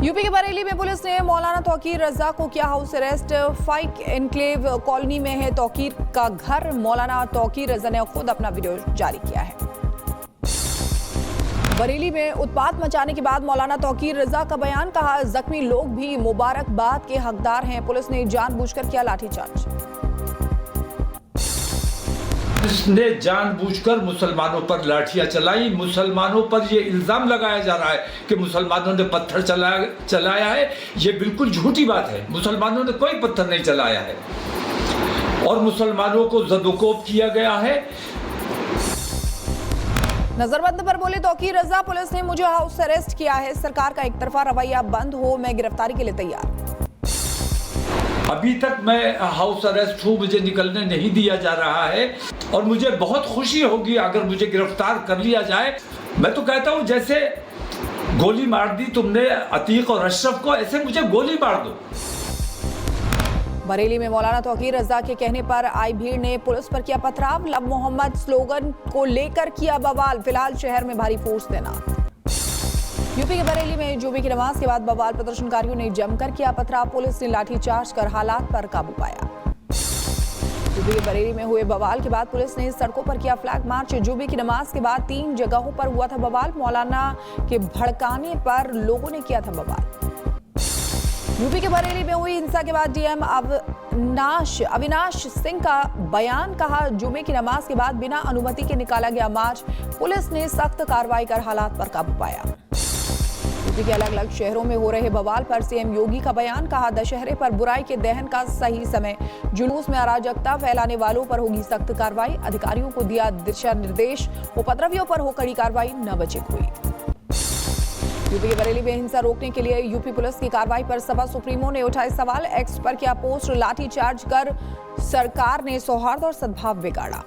UP के बरेली में police ने मौलाना तौकीर रजा को किया हाउस अरेस्ट। फाइक एनक्लेव कॉलोनी में है तौकीर का घर। मौलाना तौकीर रजा ने खुद अपना वीडियो जारी किया है। बरेली में उत्पात मचाने के बाद मौलाना तौकीर रजा का बयान, कहा जख्मी लोग भी मुबारकबाद के हकदार हैं। पुलिस ने जानबूझकर किया लाठीचार्ज। इसने जानबूझकर मुसलमानों पर लाठियां चलाई। मुसलमानों पर यह इल्जाम लगाया जा रहा है कि मुसलमानों ने पत्थर चलाया है। यह बिल्कुल झूठी बात है। मुसलमानों ने कोई पत्थर नहीं चलाया है और मुसलमानों को जदोकोब किया गया है। नजरबंद पर बोले तौकीर रजा, पुलिस ने मुझे हाउस अरेस्ट किया है। सरकार का एक तरफा रवैया बंद हो, मैं गिरफ्तारी के लिए तैयार। अभी तक मैं हाउस अरेस्ट हूँ, मुझे निकलने नहीं दिया जा रहा है और मुझे बहुत खुशी होगी अगर मुझे गिरफ्तार कर लिया जाए। मैं तो कहता हूँ जैसे गोली मार दी तुमने अतीक और अशरफ को, ऐसे मुझे गोली मार दो। बरेली में मौलाना तौकीर रजा के कहने पर आई भीड़ ने पुलिस पर किया पथराव। लव मोहम्मद स्लोगन को लेकर किया बवाल। फिलहाल शहर में भारी फोर्स तैनात। यूपी के बरेली में जुमे की नमाज के बाद बवाल। प्रदर्शनकारियों ने जमकर किया पथराव। पुलिस ने लाठीचार्ज कर हालात पर काबू पाया। यूपी के बरेली में हुए बवाल के बाद पुलिस ने सड़कों पर किया फ्लैग मार्च। जुमे की नमाज के बाद 3 जगहों पर हुआ था बवाल। मौलाना के भड़काने पर लोगों ने किया था बवाल। यूपी के बरेली में हुई हिंसा के बाद डीएम अविनाश सिंह का बयान, कहा जुमे की नमाज के बाद बिना अनुमति के निकाला गया मार्च। पुलिस ने सख्त कार्रवाई कर हालात पर काबू पाया। यूपी के अलग अलग शहरों में हो रहे बवाल पर सीएम योगी का बयान, कहा दशहरे पर बुराई के दहन का सही समय। जुलूस में अराजकता फैलाने वालों पर होगी सख्त कार्रवाई। अधिकारियों को दिया दिशा निर्देश। उपद्रवियों पर हो कड़ी कार्रवाई, न बचे कोई। यूपी के बरेली में हिंसा रोकने के लिए यूपी पुलिस की कार्रवाई पर सपा सुप्रीमो ने उठाए सवाल। एक्स पर किया पोस्ट, लाठीचार्ज कर सरकार ने सौहार्द और सद्भाव बिगाड़ा।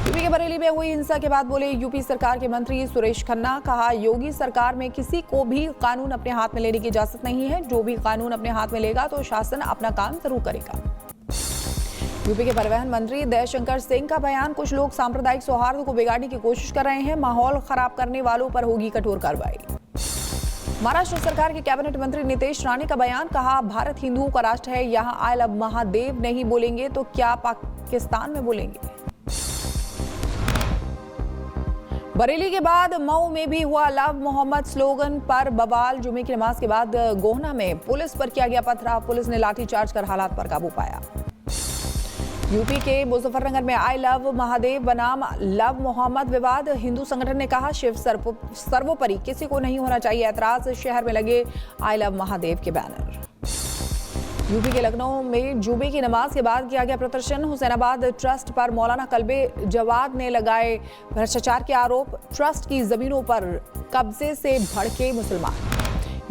यूपी के बरेली में हुई हिंसा के बाद बोले यूपी सरकार के मंत्री सुरेश खन्ना, कहा योगी सरकार में किसी को भी कानून अपने हाथ में लेने की इजाजत नहीं है। जो भी कानून अपने हाथ में लेगा तो शासन अपना काम जरूर करेगा। यूपी के परिवहन मंत्री दयाशंकर सिंह का बयान, कुछ लोग सांप्रदायिक सौहार्द को बिगाड़ने की कोशिश कर रहे हैं। माहौल खराब करने वालों पर होगी कठोर कार्रवाई। महाराष्ट्र सरकार के कैबिनेट मंत्री नितेश राणे का बयान, कहा भारत हिंदुओं का राष्ट्र है। यहाँ आई लव महादेव नहीं बोलेंगे तो क्या पाकिस्तान में बोलेंगे। बरेली के बाद मऊ में भी हुआ लव मोहम्मद स्लोगन पर बवाल। जुमे की नमाज के बाद गोहना में पुलिस पर किया गया पथराव। पुलिस ने लाठीचार्ज कर हालात पर काबू पाया। यूपी के मुजफ्फरनगर में आई लव महादेव बनाम लव मोहम्मद विवाद। हिंदू संगठन ने कहा शिव सर्वोपरि, किसी को नहीं होना चाहिए एतराज। शहर में लगे आई लव महादेव के बैनर। यूपी के लखनऊ में जुमे की नमाज के बाद किया गया प्रदर्शन। हुसैनाबाद ट्रस्ट पर मौलाना कल्बे जवाद ने लगाए भ्रष्टाचार के आरोप। ट्रस्ट की जमीनों पर कब्जे से भड़के मुसलमान।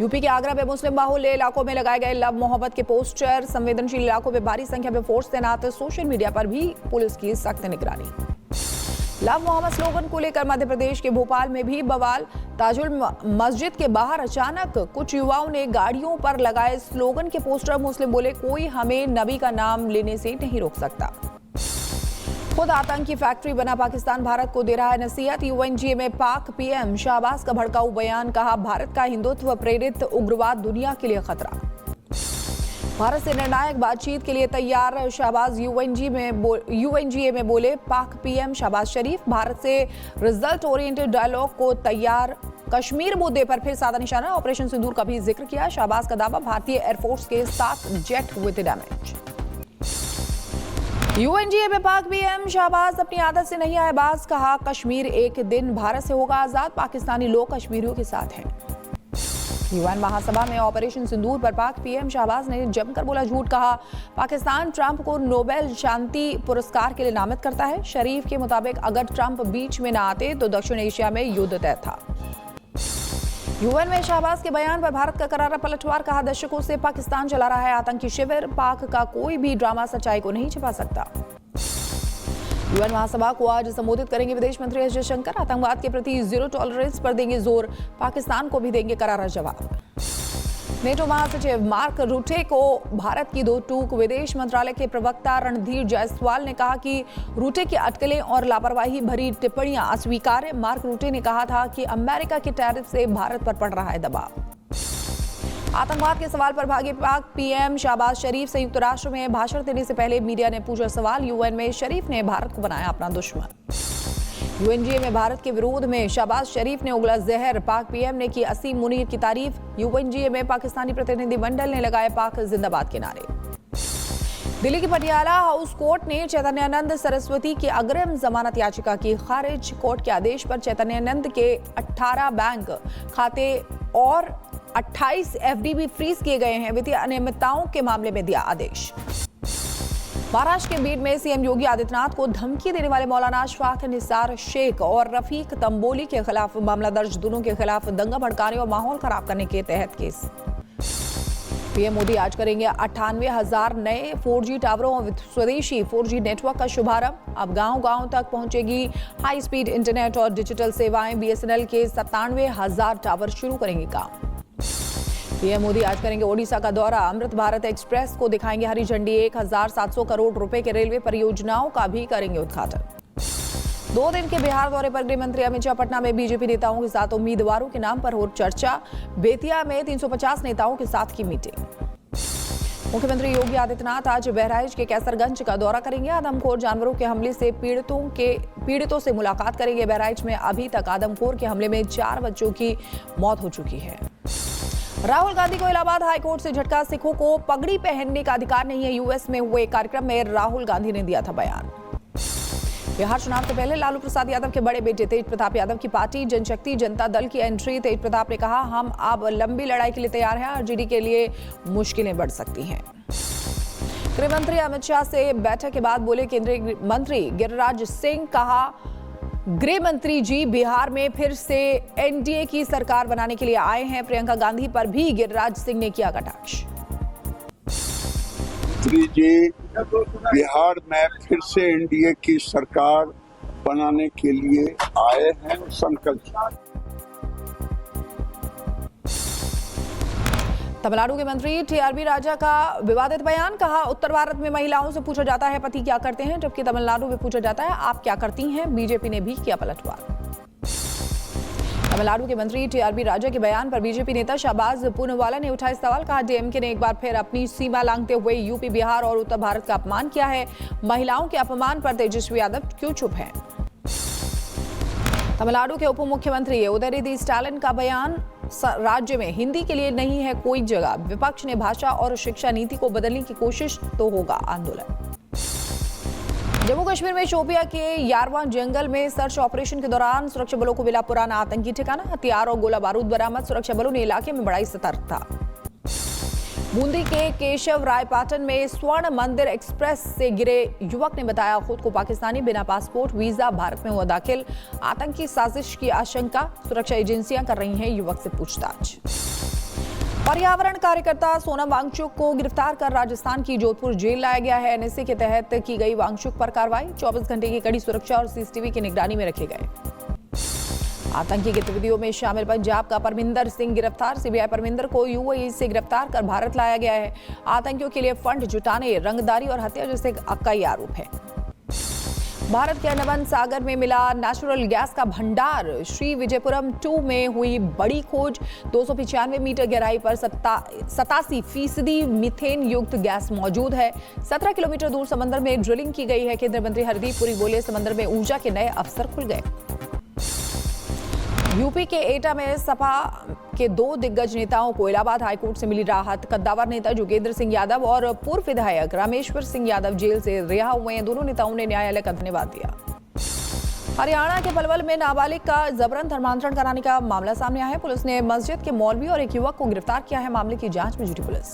यूपी के आगरा में मुस्लिम बाहुल्य इलाकों में लगाए गए लव मोहब्बत के पोस्टर। संवेदनशील इलाकों में भारी संख्या में फोर्स तैनात। सोशल मीडिया पर भी पुलिस की सख्त निगरानी। लव मोहम्मद स्लोगन को लेकर मध्य प्रदेश के भोपाल में भी बवाल। ताजुल मस्जिद के बाहर अचानक कुछ युवाओं ने गाड़ियों पर लगाए स्लोगन के पोस्टर। मुस्लिम बोले कोई हमें नबी का नाम लेने से नहीं रोक सकता। खुद आतंकी फैक्ट्री बना पाकिस्तान भारत को दे रहा है नसीहत। यूएनजीए में पाक पीएम शहबाज का भड़काऊ बयान, कहा भारत का हिंदुत्व प्रेरित उग्रवाद दुनिया के लिए खतरा। भारत से निर्णायक बातचीत के लिए तैयार शहबाज। यूएनजीए में बोले पाक पीएम शहबाज शरीफ। भारत से रिजल्ट ओरिएंटेड डायलॉग को तैयार। कश्मीर मुद्दे पर फिर साधा निशाना। ऑपरेशन सिंदूर का भी जिक्र किया। शहबाज का दावा, भारतीय एयरफोर्स के 7 जेट हुए थे डैमेज। यूएनजीए में पाक पीएम शहबाज अपनी आदत से नहीं आए बाज। कहा कश्मीर एक दिन भारत से होगा आजाद। पाकिस्तानी लोग कश्मीरियों के साथ हैं। यूएन महासभा में ऑपरेशन सिंदूर पर पाक पीएम शहबाज ने जमकर बोला झूठ। कहा पाकिस्तान ट्रंप को नोबेल शांति पुरस्कार के लिए नामित करता है। शरीफ के मुताबिक अगर ट्रंप बीच में न आते तो दक्षिण एशिया में युद्ध तय था। यूएन में शहबाज के बयान पर भारत का करारा पलटवार। कहा दशकों से पाकिस्तान चला रहा है आतंकी शिविर। पाक का कोई भी ड्रामा सच्चाई को नहीं छिपा सकता। यूएन महासभा को आज संबोधित करेंगे विदेश मंत्री एस जयशंकर। आतंकवाद के प्रति जीरो टॉलरेंस पर देंगे जोर। पाकिस्तान को भी देंगे करारा जवाब। नेटो महासचिव मार्क रूटे को भारत की दो टूक। विदेश मंत्रालय के प्रवक्ता रणधीर जायसवाल ने कहा कि रूटे की अटकलें और लापरवाही भरी टिप्पणियां अस्वीकार्य। मार्क रूटे ने कहा था कि अमेरिका के टैरिफ से भारत पर पड़ रहा है दबाव। आतंकवाद के सवाल पर भागे पाक पीएम शहबाज शरीफ संयुक्त राष्ट्र में भाषण देने से पहले मीडिया ने पूछा सवाल। यूएन में शरीफ ने भारत को बनाया अपना दुश्मन। यूएनजीए में भारत के विरोध में शहबाज शरीफ ने उगला जहर। पाक पीएम ने की असीम मुनीर की तारीफ। यूएनजीए में पाकिस्तानी प्रतिनिधिमंडल ने लगाए पाक जिंदाबाद के नारे। दिल्ली की पटियाला हाउस कोर्ट ने चैतन्यानंद सरस्वती की अग्रिम जमानत याचिका की खारिज। कोर्ट के आदेश पर चैतन्यानंद के 18 बैंक खाते और 28 एफडी भी फ्रीज किए गए हैं। वित्तीय अनियमितताओं के मामले में दिया आदेश। महाराष्ट्र के बीड में सीएम योगी आदित्यनाथ को धमकी देने वाले मौलाना अशफाक निसार शेख और रफीक तंबोली के खिलाफ मामला दर्ज। दोनों के खिलाफ दंगा भड़काने और माहौल खराब करने के तहत केस। पीएम मोदी आज करेंगे 98,000 नए 4G टावरों और स्वदेशी 4G नेटवर्क का शुभारंभ। अब गांव-गांव तक पहुंचेगी हाई स्पीड इंटरनेट और डिजिटल सेवाएं। बीएसएनएल के 97,000 टावर शुरू करेंगे काम। पीएम मोदी आज करेंगे ओडिशा का दौरा। अमृत भारत एक्सप्रेस को दिखाएंगे हरी झंडी। 1,700 करोड़ रुपए के रेलवे परियोजनाओं का भी करेंगे उद्घाटन। 2 दिन के बिहार दौरे पर गृह मंत्री अमित शाह पटना में बीजेपी नेताओं के साथ उम्मीदवारों के नाम पर हो चर्चा। बेतिया में 350 नेताओं के साथ की मीटिंग। मुख्यमंत्री योगी आदित्यनाथ आज बहराइच के कैसरगंज का दौरा करेंगे। आदमखोर जानवरों के हमले से पीड़ितों से मुलाकात करेंगे। बहराइच में अभी तक आदमखोर के हमले में 4 बच्चों की मौत हो चुकी है। राहुल गांधी को इलाहाबाद हाईकोर्ट से झटका। सिखों को पगड़ी पहनने का अधिकार नहीं है। यूएस में हुए कार्यक्रम में राहुल गांधी ने दिया था बयान। बिहार चुनाव से पहले लालू प्रसाद यादव के बड़े बेटे तेज प्रताप यादव की पार्टी जनशक्ति जनता दल की एंट्री। तेज प्रताप ने कहा, हम अब लंबी लड़ाई के लिए तैयार हैं। आरजेडी के लिए मुश्किलें बढ़ सकती हैं। गृह मंत्री अमित शाह से बैठक के बाद बोले केंद्रीय मंत्री गिरिराज सिंह। कहा, गृह मंत्री जी बिहार में फिर से एनडीए की सरकार बनाने के लिए आए हैं। प्रियंका गांधी पर भी गिरिराज सिंह ने किया कटाक्ष। मंत्री जी बिहार में फिर से एनडीए की सरकार बनाने के लिए आए हैं। संकल्प। तमिलनाडु के मंत्री टीआरबी राजा का विवादित बयान। कहा, उत्तर भारत में महिलाओं से पूछा जाता है पति क्या करते हैं, जबकि तमिलनाडु में पूछा जाता है आप क्या करती हैं। बीजेपी ने भी किया पलटवार। तमिलनाडु के मंत्री टीआरबी राजा के बयान पर बीजेपी नेता शाहबाज पूनवाला ने उठाए सवाल। कहा, डीएमके ने एक बार फिर अपनी सीमा लांघते हुए यूपी, बिहार और उत्तर भारत का अपमान किया है। महिलाओं के अपमान पर तेजस्वी यादव क्यों चुप हैं? तमिलनाडु के उप मुख्यमंत्री उदयनिधि स्टालिन का बयान। राज्य में हिंदी के लिए नहीं है कोई जगह। विपक्ष ने भाषा और शिक्षा नीति को बदलने की कोशिश तो होगा आंदोलन। जम्मू कश्मीर में शोपिया के यारवां जंगल में सर्च ऑपरेशन के दौरान सुरक्षा बलों को मिला पुराना आतंकी ठिकाना। हथियार और गोला बारूद बरामद। सुरक्षा बलों ने इलाके में बढ़ाई सतर्कता। बूंदी के केशव रायपाटन में स्वर्ण मंदिर एक्सप्रेस से गिरे युवक ने बताया खुद को पाकिस्तानी। बिना पासपोर्ट वीजा भारत में हुआ दाखिल। आतंकी साजिश की आशंका। सुरक्षा एजेंसियां कर रही हैं युवक से पूछताछ। पर्यावरण कार्यकर्ता सोनम वांगचुक को गिरफ्तार कर राजस्थान की जोधपुर जेल लाया गया है। एनएसए के तहत की गई वांगचुक पर कार्रवाई। 24 घंटे की कड़ी सुरक्षा और सीसीटीवी की निगरानी में रखे गए। आतंकी गतिविधियों में शामिल पंजाब का परमिंदर सिंह गिरफ्तार। सीबीआई परमिंदर को यूएई से गिरफ्तार कर भारत लाया गया है। आतंकियों के लिए फंड जुटाने, रंगदारी और हत्या जैसे कई आरोप है। भारत के अंडमान सागर में मिला नेचुरल गैस का भंडार। श्री विजयपुरम 2 में हुई बड़ी खोज। 295 मीटर गहराई पर 87% मीथेन युक्त गैस मौजूद है। 17 किलोमीटर दूर समंदर में ड्रिलिंग की गई है। केंद्रीय मंत्री हरदीप पुरी बोले, समंदर में ऊर्जा के नए अवसर खुल गए। यूपी के एटा में सपा के 2 दिग्गज नेताओं को इलाहाबाद हाईकोर्ट से मिली राहत। कद्दावर नेता जोगेंद्र सिंह यादव और पूर्व विधायक रामेश्वर सिंह यादव जेल से रिहा हुए हैं। दोनों नेताओं ने न्यायालय का धन्यवाद दिया। हरियाणा के पलवल में नाबालिग का जबरन धर्मांतरण कराने का मामला सामने आया है। पुलिस ने मस्जिद के मौलवी और एक युवक को गिरफ्तार किया है। मामले की जांच में जुटी पुलिस।